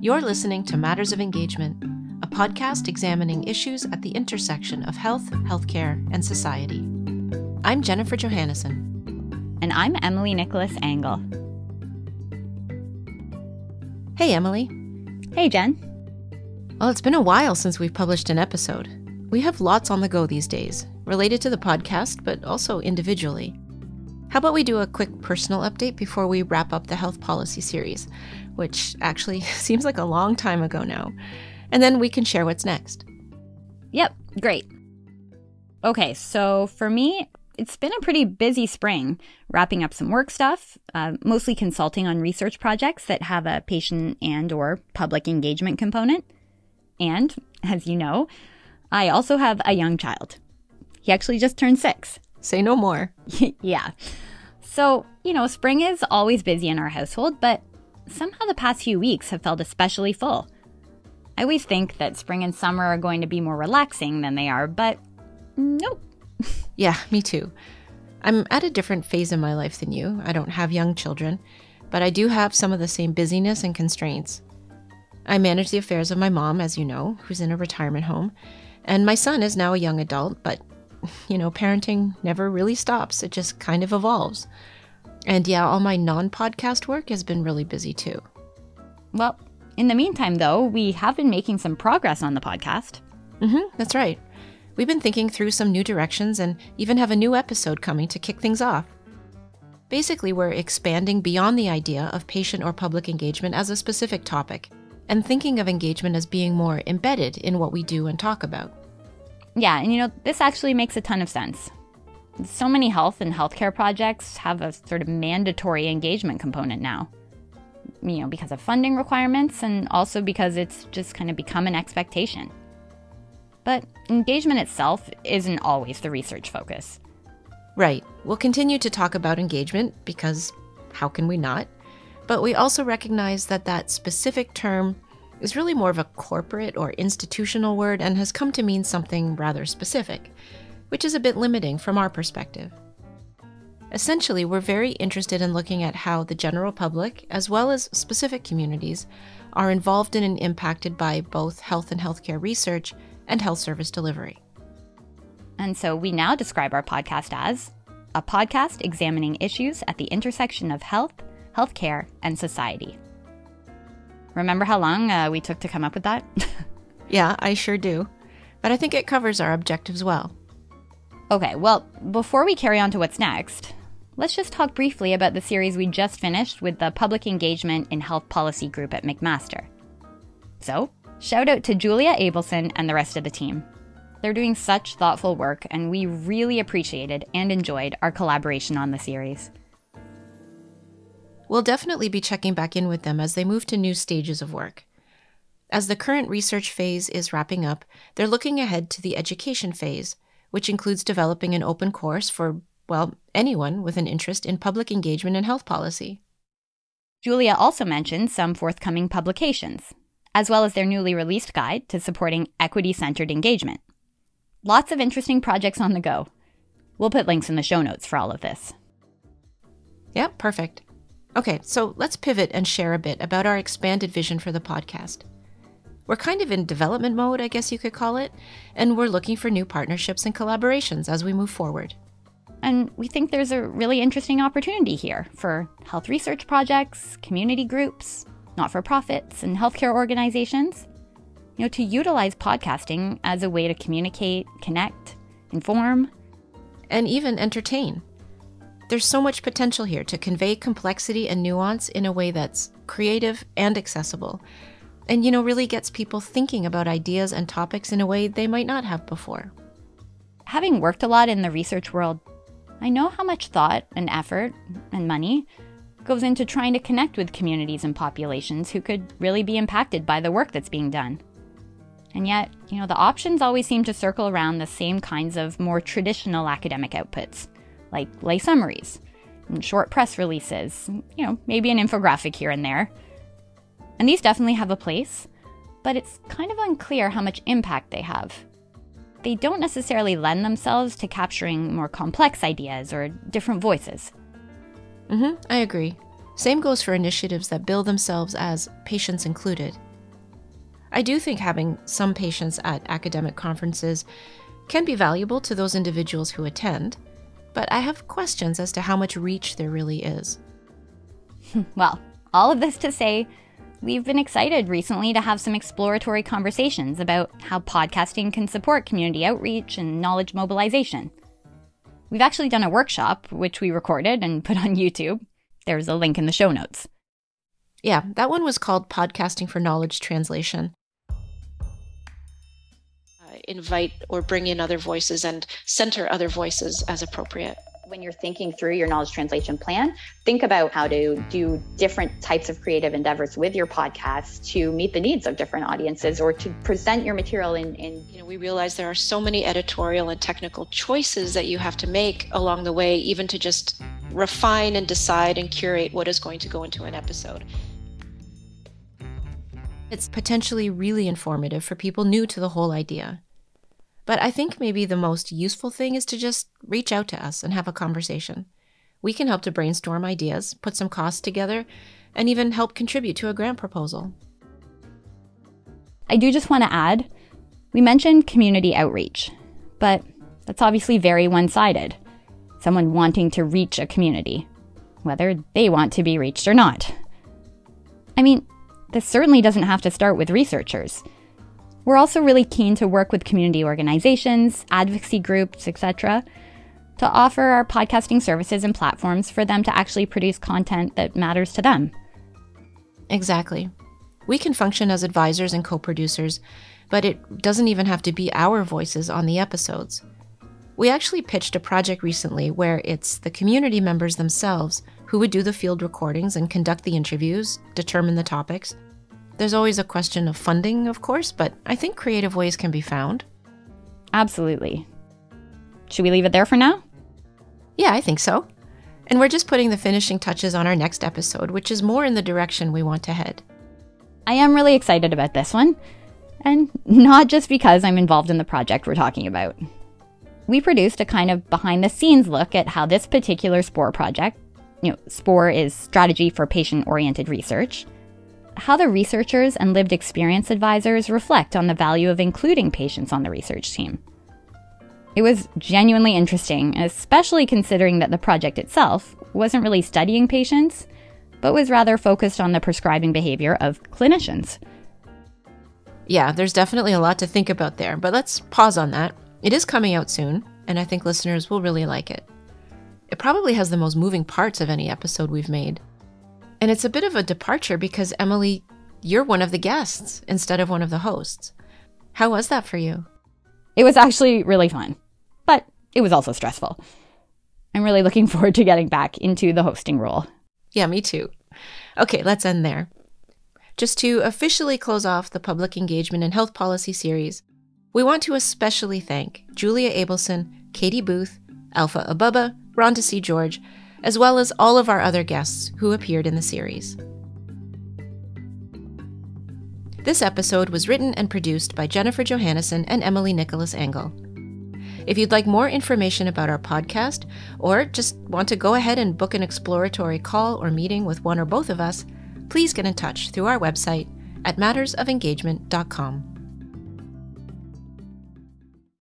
You're listening to Matters of Engagement, a podcast examining issues at the intersection of health, healthcare, and society. I'm Jennifer Johannesson. And I'm Emily Nicholas Angle. Hey, Emily. Hey, Jen. Well, it's been a while since we've published an episode. We have lots on the go these days, related to the podcast, but also individually. How about we do a quick personal update before we wrap up the health policy series, which actually seems like a long time ago now, and then we can share what's next. Yep, great. Okay, so for me, it's been a pretty busy spring, wrapping up some work stuff, mostly consulting on research projects that have a patient and or public engagement component. And, as you know, I also have a young child. He actually just turned 6. Say no more. Yeah. So, spring is always busy in our household, but somehow the past few weeks have felt especially full. I always think that spring and summer are going to be more relaxing than they are, but nope. Yeah, me too. I'm at a different phase in my life than you. I don't have young children, but I do have some of the same busyness and constraints. I manage the affairs of my mom, as you know, who's in a retirement home, and my son is now a young adult, but parenting never really stops. It just kind of evolves. And yeah, all my non-podcast work has been really busy too. Well, in the meantime, though, we have been making some progress on the podcast. That's right. We've been thinking through some new directions and even have a new episode coming to kick things off. Basically, we're expanding beyond the idea of patient or public engagement as a specific topic and thinking of engagement as being more embedded in what we do and talk about. Yeah, and this actually makes a ton of sense. So many health and healthcare projects have a sort of mandatory engagement component now. Because of funding requirements and also because it's just kind of become an expectation. But engagement itself isn't always the research focus. Right. We'll continue to talk about engagement because how can we not? But we also recognize that specific term is really more of a corporate or institutional word and has come to mean something rather specific, which is a bit limiting from our perspective. Essentially, we're very interested in looking at how the general public, as well as specific communities, are involved in and impacted by both health and healthcare research and health service delivery. And so we now describe our podcast as a podcast examining issues at the intersection of health, healthcare, and society. Remember how long we took to come up with that? Yeah, I sure do. But I think it covers our objectives well. Okay, well, before we carry on to what's next, let's just talk briefly about the series we just finished with the Public Engagement in Health Policy group at McMaster. So, shout out to Julia Abelson and the rest of the team. They're doing such thoughtful work, and we really appreciated and enjoyed our collaboration on the series. We'll definitely be checking back in with them as they move to new stages of work. As the current research phase is wrapping up, they're looking ahead to the education phase, which includes developing an open course for, anyone with an interest in public engagement and health policy. Julia also mentioned some forthcoming publications, as well as their newly released guide to supporting equity-centered engagement. Lots of interesting projects on the go. We'll put links in the show notes for all of this. Yep, perfect. Okay, so let's pivot and share a bit about our expanded vision for the podcast. We're kind of in development mode, I guess you could call it, and we're looking for new partnerships and collaborations as we move forward. And we think there's a really interesting opportunity here for health research projects, community groups, not-for-profits, and healthcare organizations, to utilize podcasting as a way to communicate, connect, inform, and even entertain. There's so much potential here to convey complexity and nuance in a way that's creative and accessible, and really gets people thinking about ideas and topics in a way they might not have before. Having worked a lot in the research world, I know how much thought and effort and money goes into trying to connect with communities and populations who could really be impacted by the work that's being done. And yet, the options always seem to circle around the same kinds of more traditional academic outputs, like lay summaries, and short press releases, maybe an infographic here and there. And these definitely have a place, but it's kind of unclear how much impact they have. They don't necessarily lend themselves to capturing more complex ideas or different voices. I agree. Same goes for initiatives that bill themselves as patients included, I do think having some patients at academic conferences can be valuable to those individuals who attend, but I have questions as to how much reach there really is. Well, all of this to say, we've been excited recently to have some exploratory conversations about how podcasting can support community outreach and knowledge mobilization. We've actually done a workshop, which we recorded and put on YouTube. There's a link in the show notes. Yeah, that one was called Podcasting for Knowledge Translation. Invite or bring in other voices and center other voices as appropriate. When you're thinking through your knowledge translation plan, think about how to do different types of creative endeavors with your podcast to meet the needs of different audiences or to present your material in. We realize there are so many editorial and technical choices that you have to make along the way, even to just refine and decide and curate what is going to go into an episode. It's potentially really informative for people new to the whole idea. But I think maybe the most useful thing is to just reach out to us and have a conversation. We can help to brainstorm ideas, put some costs together, and even help contribute to a grant proposal. I do just want to add, we mentioned community outreach, but that's obviously very one-sided. Someone wanting to reach a community, whether they want to be reached or not. I mean, this certainly doesn't have to start with researchers. We're also really keen to work with community organizations, advocacy groups, etc., to offer our podcasting services and platforms for them to actually produce content that matters to them. Exactly. We can function as advisors and co-producers, but it doesn't even have to be our voices on the episodes. We actually pitched a project recently where it's the community members themselves who would do the field recordings and conduct the interviews, determine the topics. There's always a question of funding, of course, but I think creative ways can be found. Absolutely. Should we leave it there for now? Yeah, I think so. And we're just putting the finishing touches on our next episode, which is more in the direction we want to head. I am really excited about this one, and not just because I'm involved in the project we're talking about. We produced a kind of behind-the-scenes look at how this particular SPORE project, SPORE is Strategy for Patient-Oriented Research, how the researchers and lived experience advisors reflect on the value of including patients on the research team. It was genuinely interesting, especially considering that the project itself wasn't really studying patients, but was rather focused on the prescribing behavior of clinicians. Yeah, there's definitely a lot to think about there, but let's pause on that. It is coming out soon, and I think listeners will really like it. It probably has the most moving parts of any episode we've made. And it's a bit of a departure because, Emily, you're one of the guests instead of one of the hosts. How was that for you? It was actually really fun, but it was also stressful. I'm really looking forward to getting back into the hosting role. Yeah, me too. Okay, let's end there. Just to officially close off the Public Engagement and Health Policy series, we want to especially thank Julia Abelson, Katie Booth, Alpha Ababa, Rhonda C. George, as well as all of our other guests who appeared in the series. This episode was written and produced by Jennifer Johannesson and Emily Nicholas Engel. If you'd like more information about our podcast, or just want to go ahead and book an exploratory call or meeting with one or both of us, please get in touch through our website at mattersofengagement.com.